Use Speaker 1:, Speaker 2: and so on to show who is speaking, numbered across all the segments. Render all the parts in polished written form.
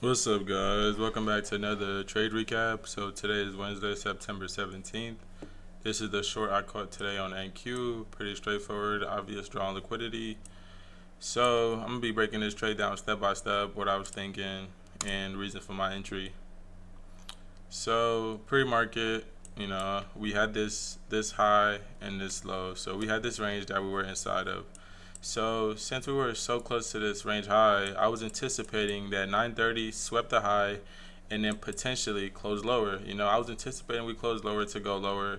Speaker 1: What's up, guys? Welcome back to another trade recap. So today is Wednesday, September 17th. This is the short I caught today on NQ. Pretty straightforward, obvious draw on liquidity. So I'm gonna be breaking this trade down step by step, what I was thinking and reason for my entry. So pre-market, we had this high and this low. So we had this range that we were inside of. So since we were so close to this range high, I was anticipating that 930 swept the high and then potentially close lower. I was anticipating we close lower to go lower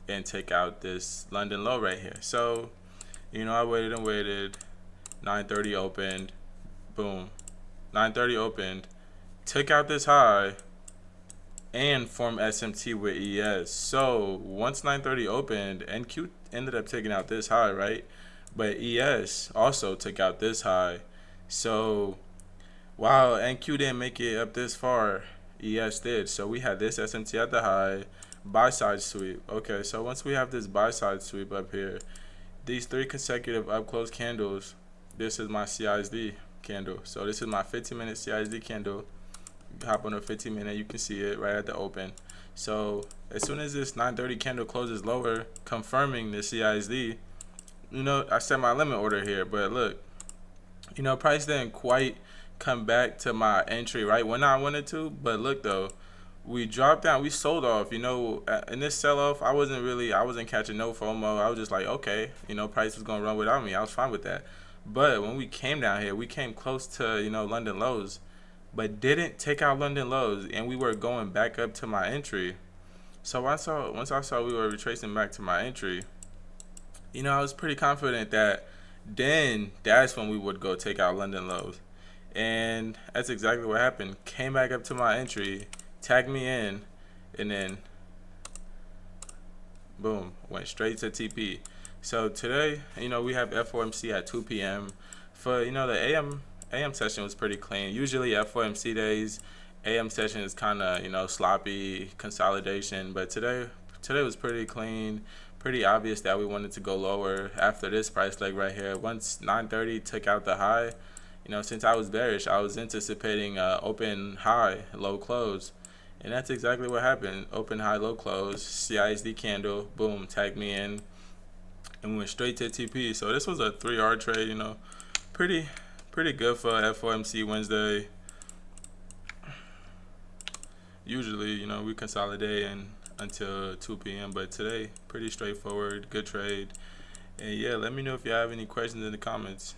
Speaker 1: and take out this London low right here. So, I waited and waited. 930 opened. Boom. 930 opened. Took out this high and formed SMT with ES. So once 930 opened, NQ ended up taking out this high, right? But ES also took out this high. So while NQ didn't make it up this far, ES did. So we had this SMT at the high, buy side sweep. Okay, so once we have this buy side sweep up here, these 3 consecutive up close candles, this is my CISD candle. So this is my 15-minute CISD candle. Hop on a 15-minute, you can see it right at the open. So as soon as this 930 candle closes lower, confirming the CISD, I set my limit order here, but look, price didn't quite come back to my entry right when I wanted to. But look though, we dropped down, we sold off. In this sell-off, I wasn't catching no FOMO. I was just like, okay, price was gonna run without me. I was fine with that. But when we came down here, we came close to London lows, but didn't take out London lows, and we were going back up to my entry. So once I saw we were retracing back to my entry, I was pretty confident that then that's when we would go take out London lows. And that's exactly what happened. Came back up to my entry, tagged me in, and then boom, went straight to TP. So today, we have FOMC at 2 p.m. For, the AM session was pretty clean. Usually FOMC days, AM session is kind of, sloppy, consolidation. But today was pretty clean. Pretty obvious that we wanted to go lower after this price leg right here. Once 930 took out the high, since I was bearish, I was anticipating open high, low close. And that's exactly what happened. Open high, low close, CISD candle, boom, tagged me in, and we went straight to TP. So this was a 3R trade, pretty good for FOMC Wednesday. Usually, we consolidate until 2 p.m. But today, pretty straightforward, good trade. And yeah, let me know if you have any questions in the comments.